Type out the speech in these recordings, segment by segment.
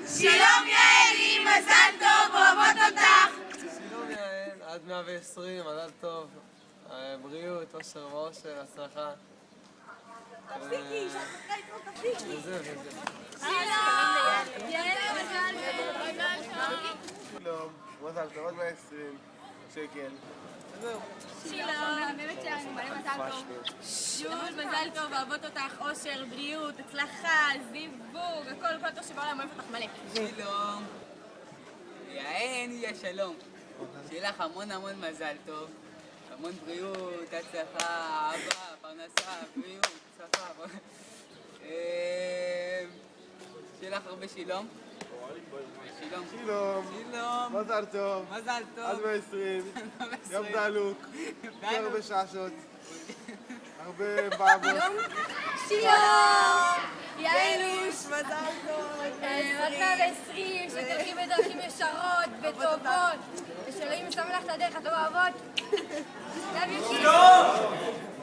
שלום יעלי, מזל טוב, אוהבות אותך. שלום יעל, עד 120, מזל טוב. בריאות, אושר ואושר, הצלחה. תפסיקי, שאת מתחילה לתמוך, תפסיקי. וזה. שלום! יעלי, מזל טוב. שלום, מזל טוב, עוד 120 שקל. זהו. שלום, באמת שלנו, מלא מזל טוב. שוב, מזל טוב, אוהבות אותך, אושר, בריאות, הצלחה, זיווג, הכל טוב שבעולם אוהב אותך מלא. שלום. יעל, יהיה שלום. שיהיה לך המון מזל טוב. המון בריאות, הצלחה, אהבה, פרנסה, בריאות, הצלחה. שיהיה לך הרבה שלום. שלום, מזל טוב. מזל טוב. עד 120, יום דלוק, הרבה שעשות, הרבה בעבוד. שלום! יעלוש, מזל טוב. מזל 20, שתלכי בדרכים ישרות וטובות, ושאלוהים ישם לך את הדרך הטובה אבות.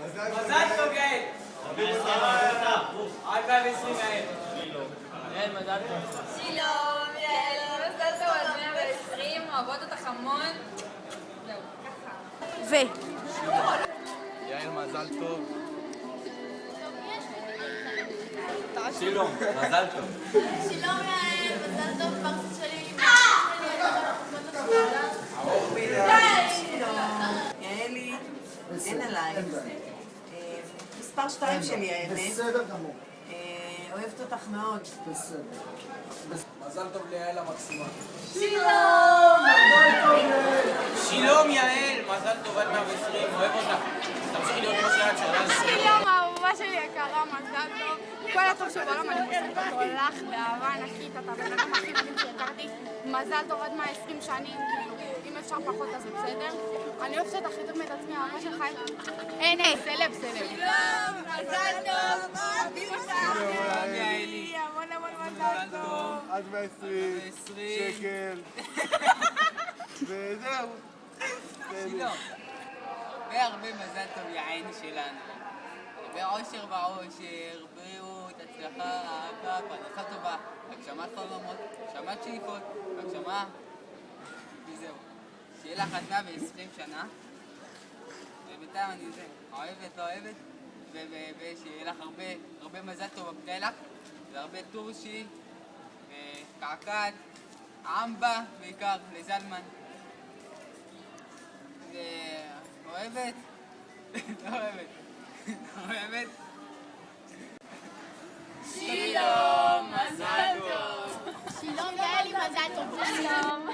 מזל טוב, יעל. עד 120 יעל. יעל, מזל טוב. שלום, יעל, מזל טוב עד 120, אוהבות אותך המון. זהו, ככה. יעל, מזל טוב. שלום, מזל טוב. שלום יעל, מזל טוב, פרסת שלי. יעלי, אין עליי. מספר 2 שלי האמת. בסדר גמור. אוהבת אותך מאוד. בסדר. מזל טוב ליעל המקסימה. שלום, יעל. מזל טוב עד 120. אוהב אותך. תמשיכי להיות כמו שאת שלנו. שלום, האהובה שלי יקרה, מזל טוב. כל הטוב שבעולם אני מוסרת אותו לך באהבה ענקית, אתה בן אדם הכי מדהים שהכרתי. מזל טוב עד 120 שנים, כאילו, אם אפשר פחות אז זה בסדר. אני אוהבת אותך יותר מעצמי, האהבה שלך. אין, סלב. שלום, מזל טוב, אוהבים אותך. שלום, יעלי. המון מזל טוב. עד 120 שקל. וזהו. שלום. הרבה מזל טוב, יעל שלנו. הרבה אושר ועושר, בריאות, הצלחה, אהבה, פרנסה טובה, הגשמת חלומות, הגשמת שאיפות, הגשמה, וזהו. שיהיה לך עד 120 שנה, ובינתיים אני אוהבת, לא אוהבת, ושיהיה לך הרבה מזל טוב בפתלח, והרבה טורשי, וקעקעת, עמבה בעיקר, לזלמן. ואוהבת? לא אוהבת. אוהבת? שלום, מזל טוב. שלום, יעלי, מזל טוב. שלום.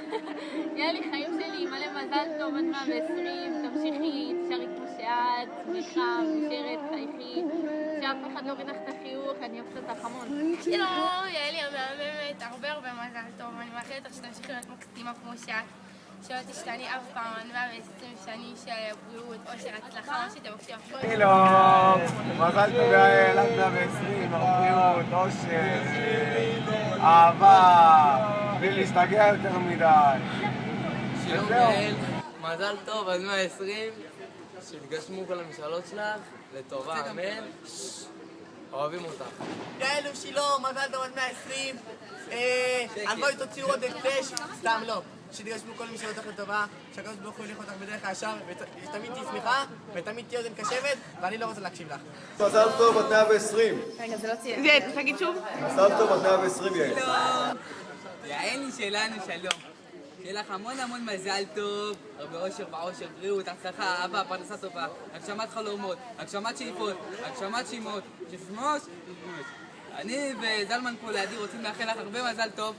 יעלי, חיים שלי, מלא מזל טוב עד 120. תמשיכי, תשארי כמו שאת, שמחה, מאושרת, חייכי. שאף אחד לא יוריד לך את החיוך, אני אוהבת אותך המון. שלום, יעלי המהממת, הרבה מזל טוב. אני מאחלת לך שתמשיכי להיות מקסימה כמו שאת. שלא תשתני אף פעם, עד 120 שנים של בריאות, אושר, הצלחה, מה שתבקשי עכשיו. שלום, מזל טוב יעל, עד 120, בריאות, אושר, אהבה, בלי להשתגע יותר מדי. שלום יעל, מזל טוב עד 120, שיתגשמו כל המשאלות שלך, לטובה, אמן. אוהבים אותך. יעלו, שלום, מזל טוב עד 120. הלוואי תוציאו עוד הפרש, סתם לא. שתגשמו כל מי שאותך לטובה, שהקדוש ברוך הוא ילך אותך בדרך הישר, ותמיד תהיי שמחה, ותמיד תהיי אוזן קשבת, ואני לא רוצה להקשיב לך. מזל טוב עד 120. רגע, זה לא ציין. תגיד שוב. מזל טוב עד 120 יעל. יעל שלנו, שלום. שיהיה לך המון מזל טוב, הרבה אושר ועושר, בריאות, הצלחה, אהבה, פרנסה טובה, הגשמת חלומות, הגשמת שאיפות, הגשמת שמות, שסמוש. אני וזלמן פה לידי רוצים לאחל לך הרבה מזל טוב,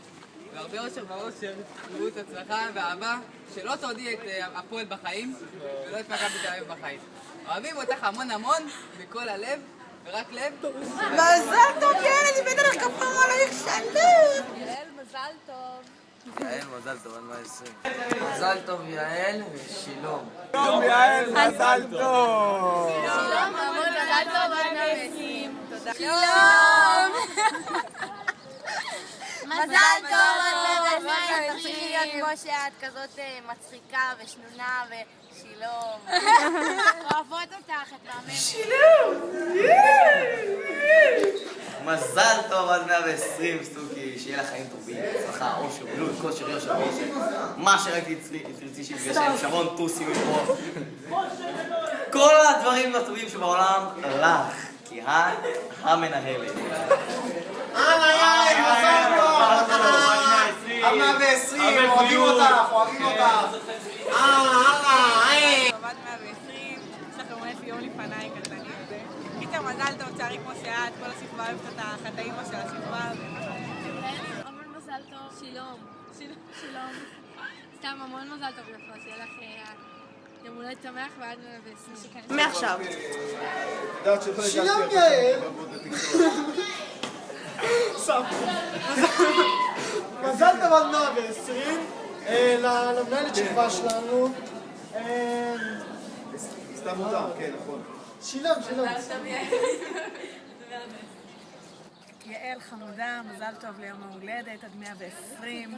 והרבה אושר ועושר, בריאות, הצלחה ואהבה, שלא תורידי את הפועל בחיים, ולא את מכבי תל אביב בחיים. אוהבים אותך המון מכל הלב, ורק לב. מזל טוב, יעל, אני בטח לך כפרה על הישלם. יעל, מזל טוב. יעל, מזל טוב עד 120. מזל טוב יעל ושלום. שלום יעל, מזל טוב. שלום, המון מזל טוב עד 120. תודה. שלום. מזל טוב עד 120. תמשיכי להיות כמו שאת, כזאת מצחיקה ושנונה ושלום. אוהבות אותך, את מהממת. מזל טוב עד 120, סוכי. שיהיה לה חיים טובים, הצלחה, אושר, בריאות, כושר, יושר, מה שרק תרצי שיתגשם, שרון טוסי מפה. כל הדברים הטובים שבעולם לך, כי המנהלת. יאללה, מזל טוב! עד 120, אוהבים אותך, אוהבים אותך. עד 120, יש לכם אוהב יום לפניי קטנים. קיצר, מזל טוב, צערי כמו שאת, כל השכבה אוהבת אותך, את האימא של השכבה. המון מזל טוב. שלום. סתם המון מזל טוב יפה, שיהיה לך יום הולדת שמח ועד 120. מעכשיו. שלום יעל! מזל טוב עד 120 למנהלת שכבה שלנו. סתם מותר, כן, נכון. שלום. יעל חמודה, מזל טוב ליום ההולדת עד 120.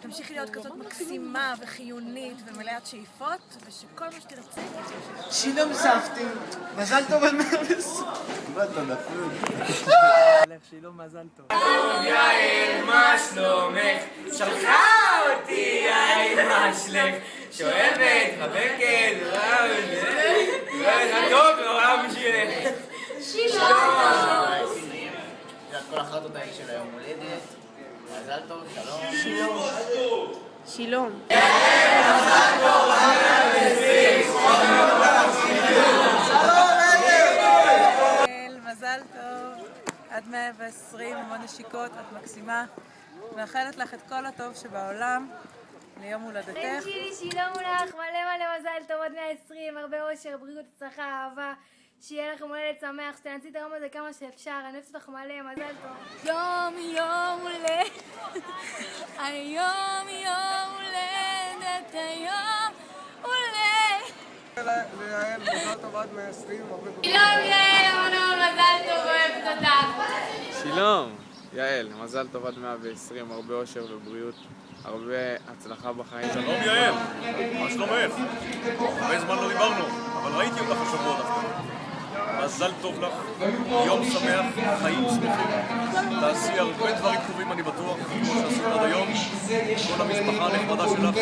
תמשיכי להיות כזאת מקסימה וחיונית ומלאת שאיפות, ושכל מה שתרצי. שלום סבתי, מזל טוב על 120. קיבלת נפלו. שלום, מזל טוב. יעל, מה שלומך? שלחה אותי האמא שלך, שואבת, מחבקת, טוב לעולם שלך. שלום. כל החלטות האלה של היום הולדת. מזל טוב, שלום. מזל טוב, עד 120, המון נשיקות, את מקסימה. מאחלת לך את כל הטוב שבעולם ליום הולדתך. שלום לך, מלא מזל טוב עד 120, הרבה אושר, בריאות, הצלחה, אהבה. שיהיה לכם הולדת שמח, שתנצי את היום הזה כמה שאפשר, אני אוהבת אותך מלא, מזל טוב. יום הולדת, היום הולדת, היום הולדת. ליעל, מזל טוב עד 120, הרבה בריאות. שלום יעל, המון מזל טוב, אוהבת אותך. שלום, יעל, מזל טוב עד 120, הרבה אושר ובריאות, הרבה הצלחה בחיים. שלום יעל, מה שלומך? הרבה זמן לא דיברנו, אבל ראיתי אותך השבוע דווקא. מזל טוב לך, יום שמח, חיים שמחים. תעשי הרבה דברים טובים, אני בטוח, כמו שעשית עד היום. כל המשפחה הנכבדה שלך.